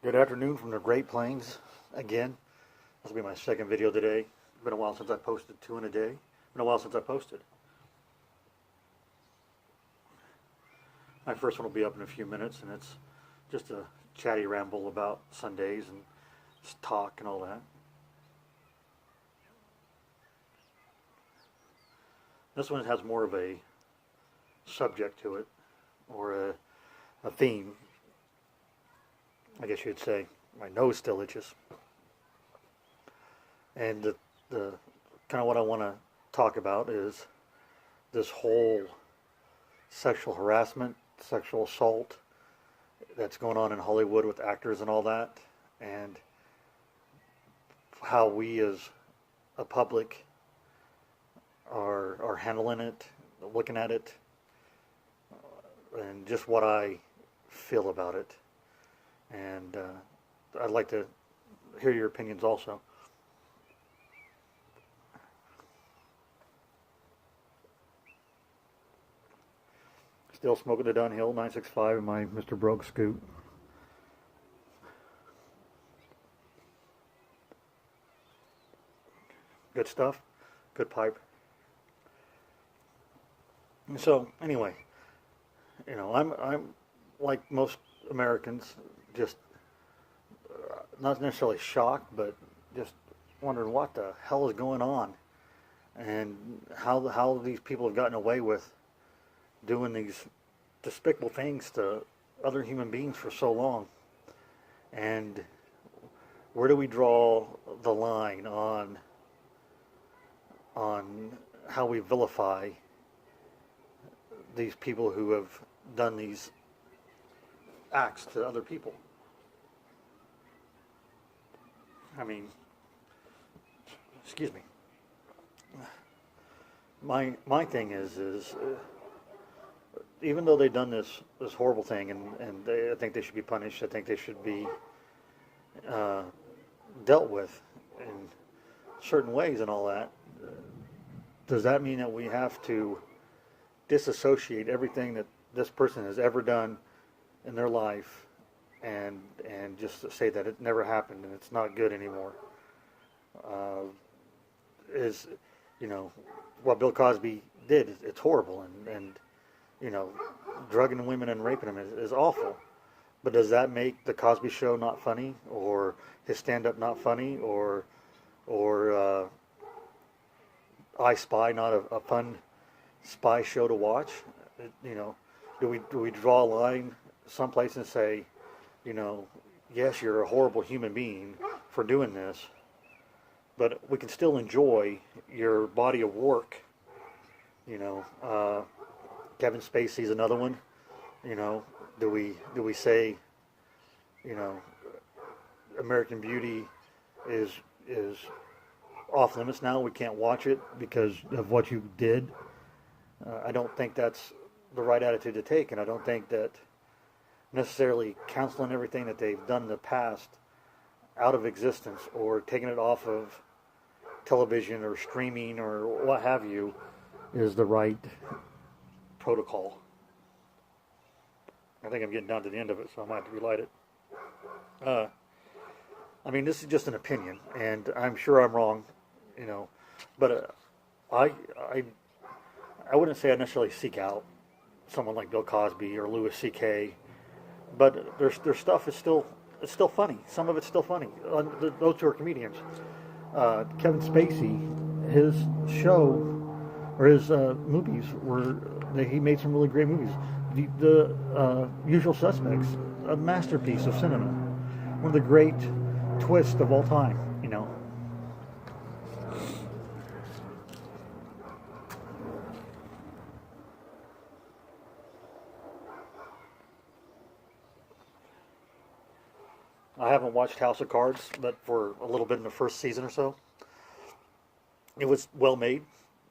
Good afternoon from the Great Plains again. This will be my second video today. It's been a while since I posted two in a day. Been a while since I posted. My first one will be up in a few minutes, and it's just a chatty ramble about Sundays and just talk and all that. This one has more of a subject to it, or a theme, I guess you'd say. My nose still itches. And the kind of what I want to talk about is this whole sexual harassment, sexual assault that's going on in Hollywood with actors and all that, and how we as a public are handling it, looking at it, and just what I feel about it. And I'd like to hear your opinions also. Still smoking the Dunhill 965 in my Mr. Brogue scoot. Good stuff. Good pipe. So anyway, you know, I'm like most Americans, just not necessarily shocked, but just wondering what the hell is going on, and how these people have gotten away with doing these despicable things to other human beings for so long. And where do we draw the line on how we vilify these people who have done these acts to other people? I mean, excuse me. My thing is even though they've done this horrible thing, and I think they should be punished. I think they should be dealt with in certain ways and all that. Does that mean that we have to disassociate everything that this person has ever done in their life and just say that it never happened and it's not good anymore? Is, you know, what Bill Cosby did, it's horrible, and you know, drugging women and raping them is awful. But does that make the Cosby Show not funny, or his stand-up not funny, or I Spy not a fun spy show to watch? You know, do we draw a line someplace and say, you know, yes, you're a horrible human being for doing this, but we can still enjoy your body of work? You know, Kevin Spacey's another one. You know, do we say, you know, American Beauty is off limits now? We can't watch it because of what you did. I don't think that's the right attitude to take, and I don't think that necessarily canceling everything that they've done in the past out of existence, or taking it off of television or streaming or what have you, is the right protocol. I think I'm getting down to the end of it, so I might have to relight it. I mean, this is just an opinion, and I'm sure I'm wrong, you know, but I wouldn't say I necessarily seek out someone like Bill Cosby or Louis C.K., but their stuff is still funny. Some of it's still funny. Those two are comedians. Kevin Spacey, his show or his movies he made some really great movies. The Usual Suspects, a masterpiece of cinema, one of the great twists of all time. You know. I haven't watched House of Cards, but for a little bit in the first season or so. It was well made.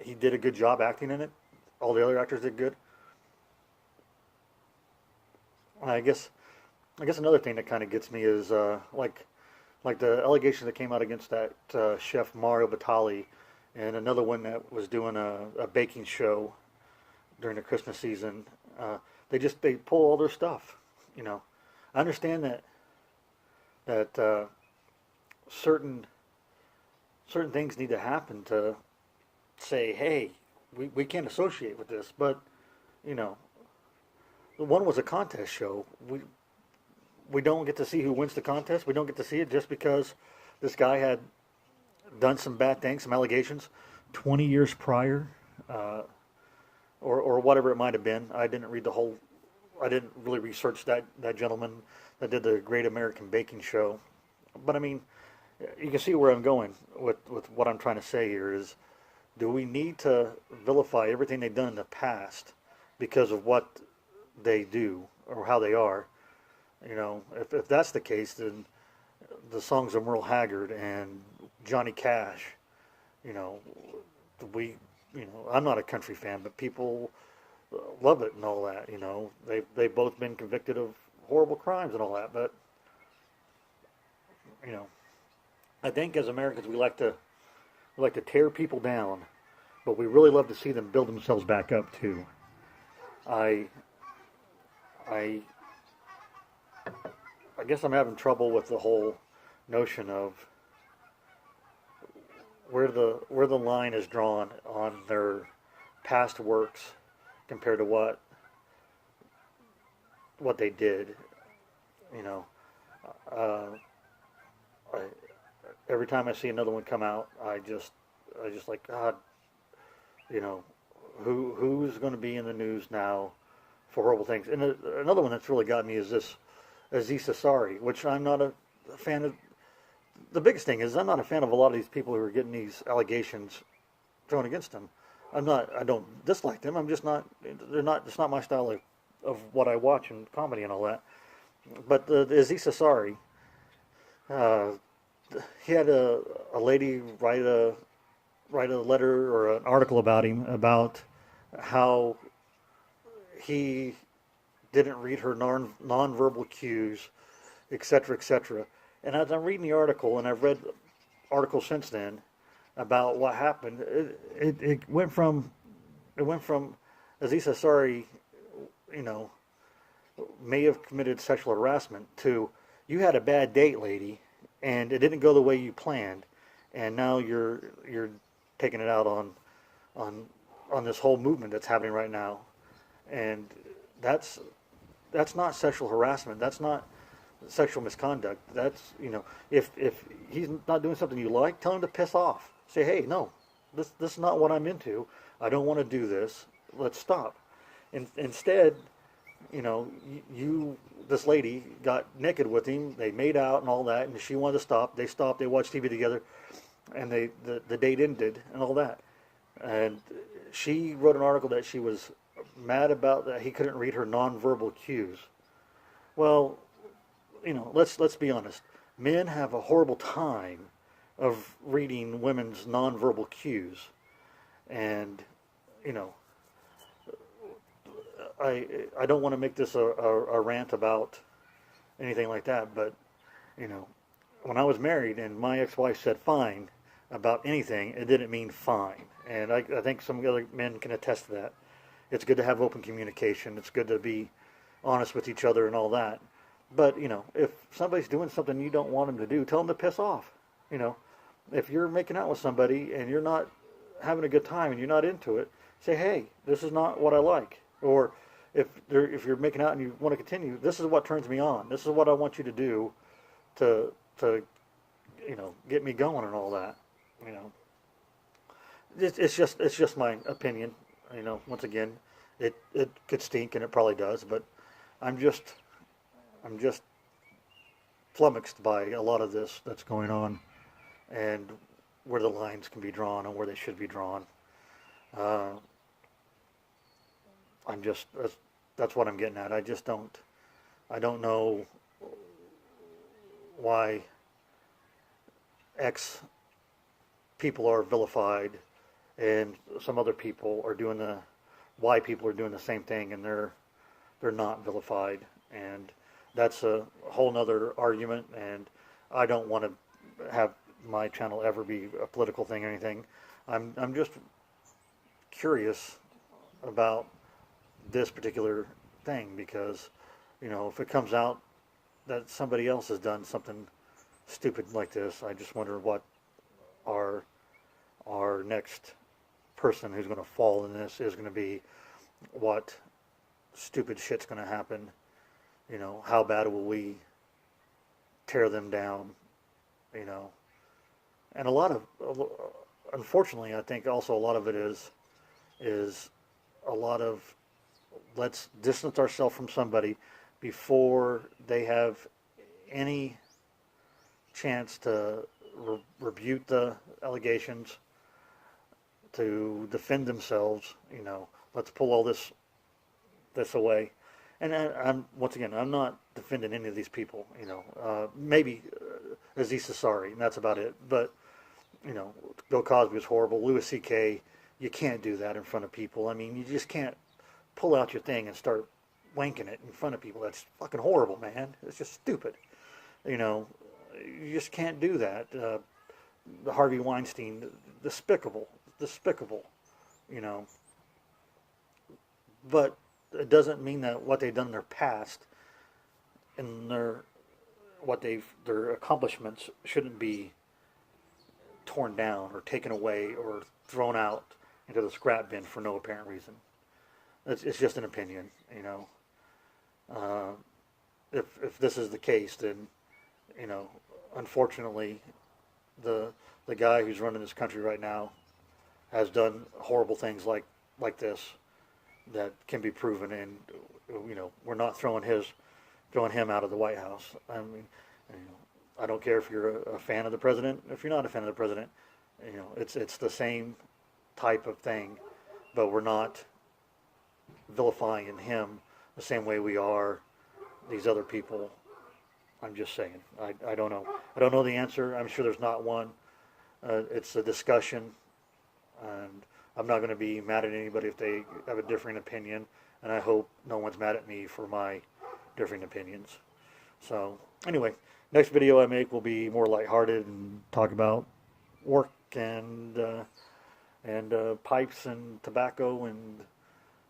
He did a good job acting in it. All the other actors did good. I guess another thing that kind of gets me is like the allegation that came out against that chef Mario Batali, and another one that was doing a baking show during the Christmas season. They pull all their stuff. You know, I understand that that certain certain things need to happen to say, hey, we can't associate with this. But you know, the one was a contest show. We don't get to see who wins the contest. We don't get to see it just because this guy had done some bad things, some allegations, 20 years prior, uh, or whatever it might have been. I didn't read the whole. I didn't really research that gentleman that did the Great American Baking Show. But I mean, you can see where I'm going with what I'm trying to say here is, do we need to vilify everything they've done in the past because of what they do or how they are? You know, if that's the case, then the songs of Merle Haggard and Johnny Cash, you know, I'm not a country fan, but people love it and all that. You know, they've both been convicted of horrible crimes and all that. But you know, I think as Americans we like to tear people down, but we really love to see them build themselves back up too. I I I guess I'm having trouble with the whole notion of where the line is drawn on their past works compared to what they did. You know, uh, I, every time I see another one come out, I just like God. You know, who's going to be in the news now for horrible things? And another one that's really got me is this Aziz Ansari, which I'm not a fan of. The biggest thing is I'm not a fan of a lot of these people who are getting these allegations thrown against them. I don't dislike them. I'm just not. They're not. It's not my style of what I watch in comedy and all that. But the Aziz Ansari, uh, he had a lady write a letter or an article about him about how he didn't read her nonverbal cues, etc., etc. And as I'm reading the article, and I've read articles since then about what happened, it went from Aziz Ansari, you know, may have committed sexual harassment to you had a bad date, lady, and it didn't go the way you planned, and now you're taking it out on on this whole movement that's happening right now, and that's not sexual harassment. That's not sexual misconduct. That's, you know, if he's not doing something you like, tell him to piss off. Say, hey, no, this is not what I'm into. I don't want to do this. Let's stop. And instead, you know, this lady got naked with him. They made out and all that, and she wanted to stop. They stopped. They watched TV together, and the date ended and all that. And she wrote an article that she was mad about that he couldn't read her nonverbal cues. Well, you know, let's be honest. Men have a horrible time of reading women's nonverbal cues, and you know, I don't want to make this a rant about anything like that, but you know, when I was married and my ex-wife said fine about anything, it didn't mean fine, and I think some other men can attest to that. It's good to have open communication. It's good to be honest with each other and all that. But, you know, if somebody's doing something you don't want them to do, tell them to piss off. You know, if you're making out with somebody and you're not having a good time and you're not into it, say, hey, this is not what I like. Or if you're making out and you want to continue, this is what turns me on. This is what I want you to do to you know, get me going and all that. You know, it's just my opinion. You know, once again, it could stink, and it probably does, but I'm just flummoxed by a lot of this that's going on, and where the lines can be drawn and where they should be drawn. Uh, that's what I'm getting at. I don't know why X people are vilified and some other people are doing why people are doing the same thing and they're not vilified, and that's a whole nother argument, and I don't want to have my channel ever be a political thing or anything. I'm just curious about this particular thing because, you know, if it comes out that somebody else has done something stupid like this. I just wonder what our next person who's going to fall in this is going to be, what stupid shit's going to happen. You know, how bad will we tear them down? You know, and a lot of, unfortunately, I think also a lot of it is a lot of, let's distance ourselves from somebody before they have any chance to rebut the allegations, to defend themselves. You know, let's pull all this away. And I'm once again, I'm not defending any of these people. You know, maybe Aziz Ansari, and that's about it. But you know, Bill Cosby was horrible. Louis C.K., you can't do that in front of people. I mean, you just can't pull out your thing and start wanking it in front of people. That's fucking horrible, man. It's just stupid. You know, you just can't do that. The Harvey Weinstein, despicable. You know, but it doesn't mean that what they've done in their past and their accomplishments shouldn't be torn down or taken away or thrown out into the scrap bin for no apparent reason. It's just an opinion, you know. If this is the case, then, you know, unfortunately, the guy who's running this country right now has done horrible things like this that can be proven, and you know, we're not throwing him out of the White House. I mean, you know, I don't care if you're a fan of the president, if you're not a fan of the president, you know, it's the same type of thing, but we're not vilifying him the same way we are these other people. I'm just saying. I don't know. I don't know the answer. I'm sure there's not one. It's a discussion, and I'm not going to be mad at anybody if they have a differing opinion, and I hope no one's mad at me for my differing opinions. So anyway, next video I make will be more lighthearted and talk about work and pipes and tobacco and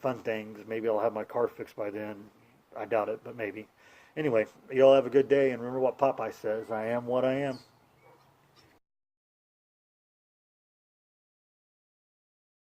fun things. Maybe I'll have my car fixed by then. I doubt it, but maybe. Anyway, y'all have a good day, and remember what Popeye says, I am what I am.